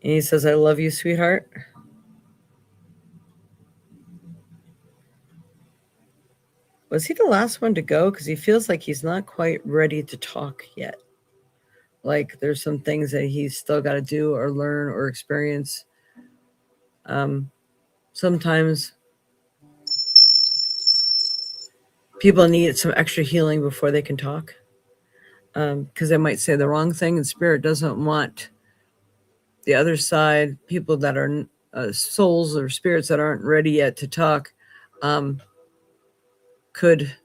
And he says, "I love you, sweetheart." Was he the last one to go? Because he feels like he's not quite ready to talk yet. Like there's some things that he's still got to do or learn or experience. Sometimes people need some extra healing before they can talk. Because they might say the wrong thing, and Spirit doesn't want the other side, people that are souls or spirits that aren't ready yet to talk, could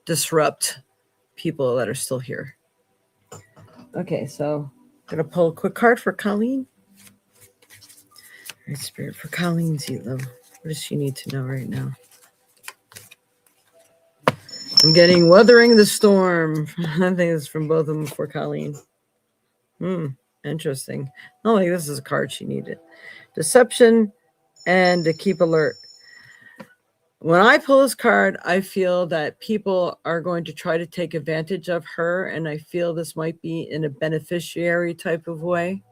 disrupt people that are still here. Okay, so I'm going to pull a quick card for Colleen. All right, Spirit, for Colleen Zietlow. What does she need to know right now? I'm getting Weathering the Storm. I think it's from both of them for Colleen. Interesting. Not like this is a card she needed. Deception and to keep alert. When I pull this card, I feel that people are going to try to take advantage of her, and I feel this might be in a beneficiary type of way.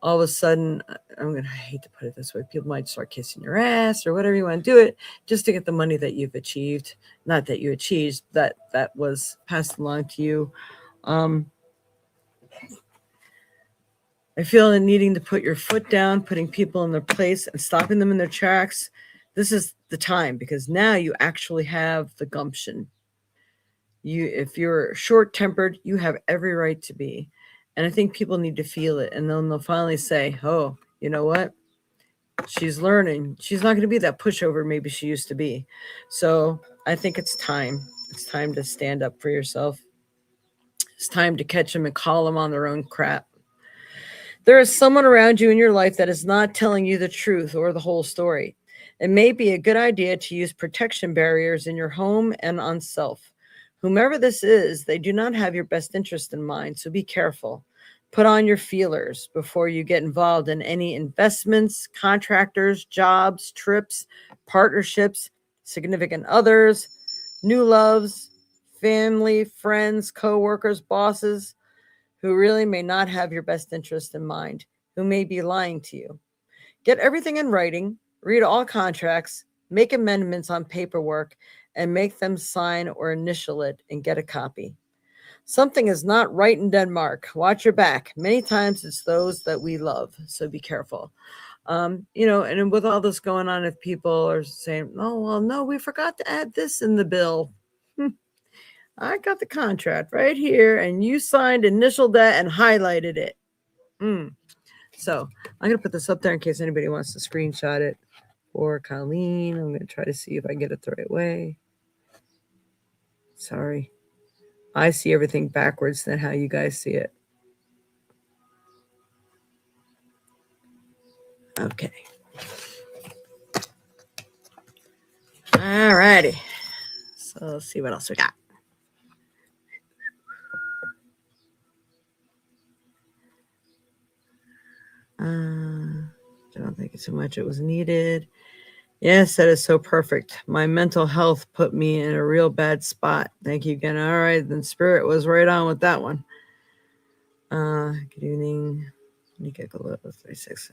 All of a sudden, I hate to put it this way, people might start kissing your ass or whatever you want to do it just to get the money that you've achieved. Not that you achieved, that was passed along to you. I feel in needing to put your foot down, putting people in their place and stopping them in their tracks. This is the time because now you actually have the gumption. If you're short-tempered, you have every right to be. And I think people need to feel it. And then they'll finally say, oh, you know what? She's learning. She's not going to be that pushover maybe she used to be. So I think it's time. It's time to stand up for yourself. It's time to catch them and call them on their own crap. There is someone around you in your life that is not telling you the truth or the whole story. It may be a good idea to use protection barriers in your home and on self. Whomever this is, they do not have your best interest in mind, so be careful. Put on your feelers before you get involved in any investments, contractors, jobs, trips, partnerships, significant others, new loves, family, friends, co-workers, bosses, who really may not have your best interest in mind, who may be lying to you. Get everything in writing, read all contracts, make amendments on paperwork, and make them sign or initial it and get a copy. Something is not right in Denmark. Watch your back. Many times it's those that we love, so be careful. And with all this going on, if people are saying, oh, well, no, we forgot to add this in the bill. I got the contract right here, and you signed, initialed that, and highlighted it. So I'm going to put this up there in case anybody wants to screenshot it. For Colleen, I'm going to try to see if I get it the right way. Sorry. I see everything backwards than how you guys see it. Okay. All righty. So let's see what else we got. I don't think so much it was needed. Yes, that is so perfect. My mental health put me in a real bad spot. Thank you again. All right, then Spirit was right on with that one. Good evening. Nika 36.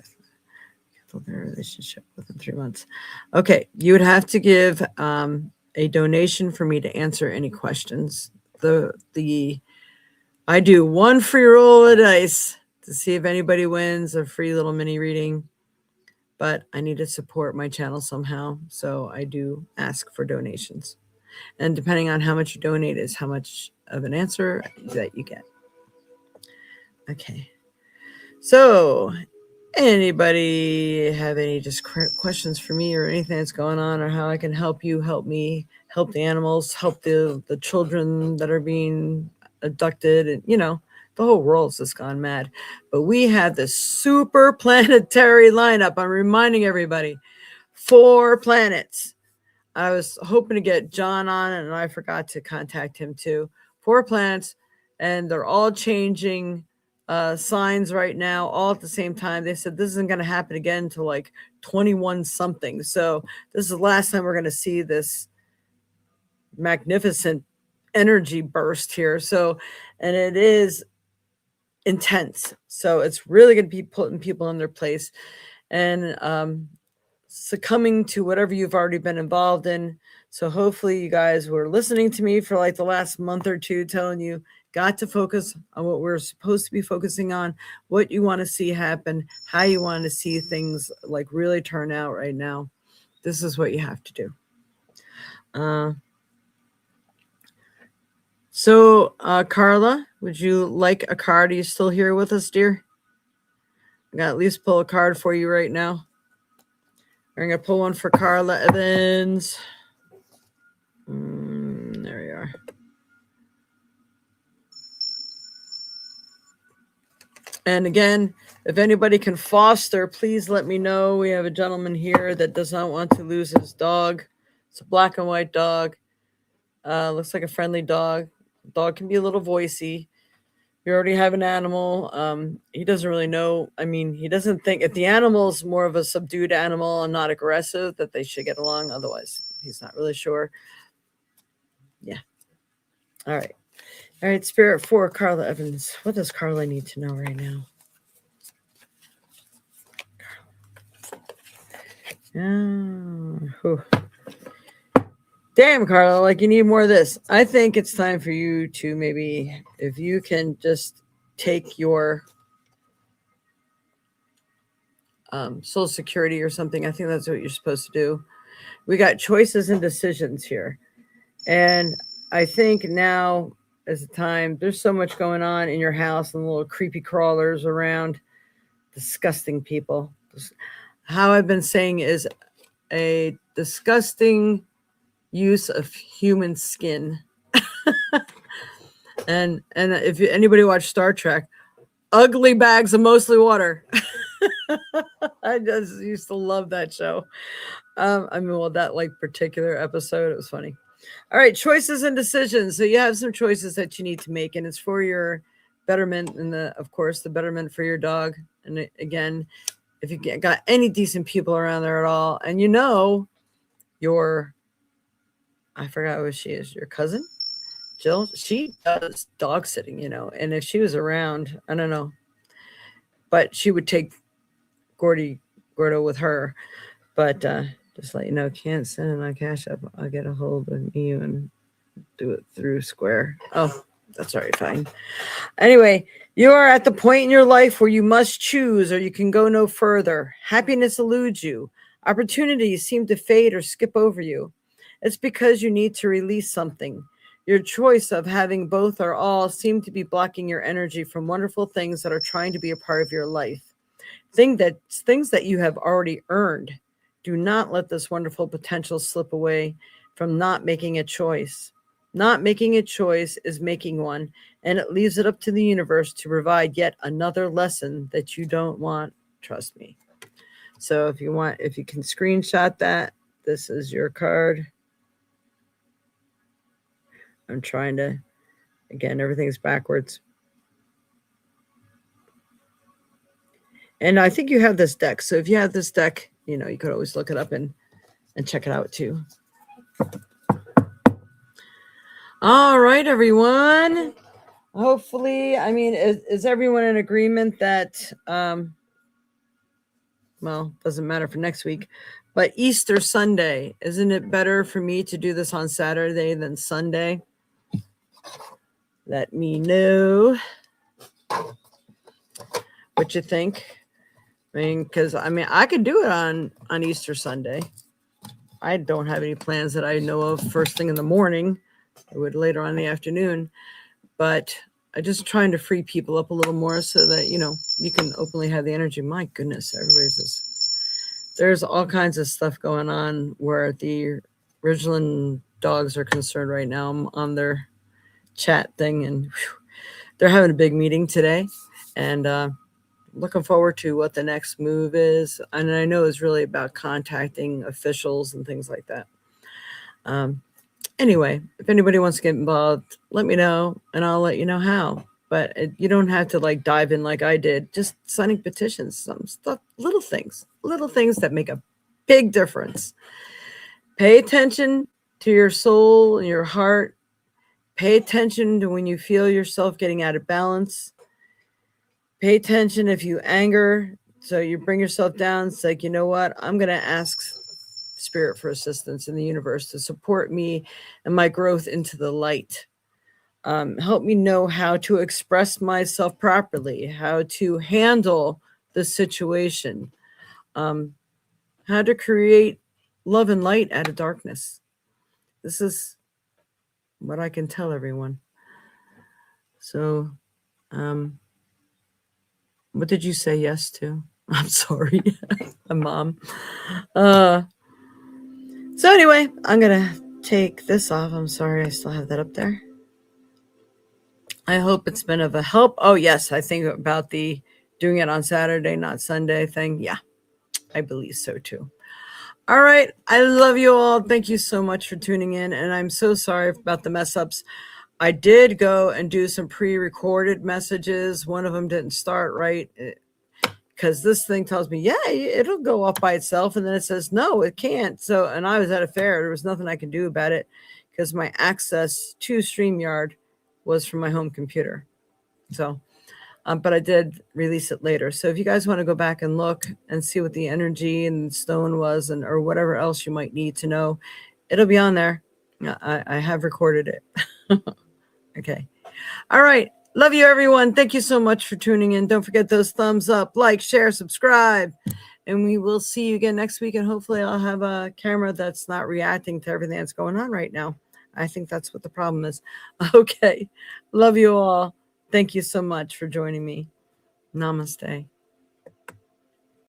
Their relationship within 3 months. Okay, you would have to give a donation for me to answer any questions. I do one free roll of dice to see if anybody wins a free little mini reading, but I need to support my channel somehow, so I do ask for donations. And depending on how much you donate is how much of an answer that you get. Okay. So, anybody have any just questions for me or anything that's going on, or how I can help you, help me, help the animals, help the children that are being abducted, and the whole world's just gone mad. But we have this super planetary lineup. I'm reminding everybody, 4 planets. I was hoping to get John on, and I forgot to contact him too. 4 planets, and they're all changing signs right now, all at the same time. They said this isn't going to happen again until like 21 something. So this is the last time we're going to see this magnificent energy burst here. So, and it is intense. So it's really going to be putting people in their place and succumbing to whatever you've already been involved in. So hopefully you guys were listening to me for like the last month or two, telling you got to focus on what we're supposed to be focusing on, what you want to see happen, how you want to see things like really turn out right now. This is what you have to do. Carla, would you like a card? Are you still here with us, dear? I'm going to at least pull a card for you right now. I'm going to pull one for Carla Evans. There we are. And again, if anybody can foster, please let me know. We have a gentleman here that does not want to lose his dog. It's a black and white dog. Looks like a friendly dog. Dog can be a little voicey. You already have an animal. He doesn't really know. I mean, he doesn't think if the animal's more of a subdued animal and not aggressive, that they should get along. Otherwise, he's not really sure. Yeah. All right. All right, Spirit 4, Carla Evans. What does Carla need to know right now? Oh. Damn, Carla, like you need more of this. I think it's time for you to maybe, if you can just take your Social Security or something. I think that's what you're supposed to do. We got choices and decisions here. And I think now is the time. There's so much going on in your house and little creepy crawlers around. Disgusting people. How I've been saying is a disgusting use of human skin. and if anybody watched Star Trek, ugly bags of mostly water. I just used to love that show. That like particular episode, it was funny. All right, choices and decisions. So you have some choices that you need to make, and it's for your betterment and of course, the betterment for your dog. And again, if you got any decent people around there at all, and I forgot what she is, your cousin, Jill, she does dog sitting, and if she was around, I don't know, but she would take Gordo with her. But just let you know, can't send it on Cash App. I'll get a hold of you and do it through Square. Oh, that's all right, fine. Anyway, you are at the point in your life where you must choose or you can go no further. Happiness eludes you. Opportunities seem to fade or skip over you. It's because you need to release something. Your choice of having both or all seem to be blocking your energy from wonderful things that are trying to be a part of your life. Things that you have already earned. Do not let this wonderful potential slip away from not making a choice. Not making a choice is making one, and it leaves it up to the universe to provide yet another lesson that you don't want. Trust me. So if you can screenshot that, this is your card. I'm trying to, again, everything's backwards. And I think you have this deck. So if you have this deck, you could always look it up and check it out too. All right, everyone. Hopefully, is everyone in agreement that, well, doesn't matter for next week, but Easter Sunday, isn't it better for me to do this on Saturday than Sunday? Let me know what you think. Because I could do it on Easter Sunday. I don't have any plans that I know of first thing in the morning. I would later on in the afternoon, but I'm just trying to free people up a little more so that, you can openly have the energy. My goodness, there's all kinds of stuff going on where the Ridgeland dogs are concerned right now. I'm on their chat thing, and they're having a big meeting today, and looking forward to what the next move is. And I know it's really about contacting officials and things like that. Anyway, if anybody wants to get involved, let me know and I'll let you know how. But you don't have to dive in like I did. Just signing petitions, some stuff, little things that make a big difference. Pay attention to your soul and your heart. Pay attention to when you feel yourself getting out of balance. Pay attention if you anger, so you bring yourself down. It's like, you know what? I'm going to ask Spirit for assistance in the universe to support me and my growth into the light. Help me know how to express myself properly, how to handle the situation, how to create love and light out of darkness. This is what I can tell everyone. So, what did you say yes to? I'm sorry, Mom. So anyway, I'm going to take this off. I'm sorry, I still have that up there. I hope it's been of a help. Oh, yes, I think about the doing it on Saturday, not Sunday thing. Yeah, I believe so too. All right. I love you all. Thank you so much for tuning in. And I'm so sorry about the mess ups. I did go and do some pre-recorded messages. One of them didn't start right because this thing tells me, yeah, it'll go off by itself. And then it says, no, it can't. So, and I was at a fair. There was nothing I could do about it because my access to StreamYard was from my home computer. So, but I did release it later. So if you guys want to go back and look and see what the energy and stone was or whatever else you might need to know, it'll be on there. I have recorded it. Okay. All right. Love you, everyone. Thank you so much for tuning in. Don't forget those thumbs up, like, share, subscribe. And we will see you again next week. And hopefully I'll have a camera that's not reacting to everything that's going on right now. I think that's what the problem is. Okay. Love you all. Thank you so much for joining me. Namaste.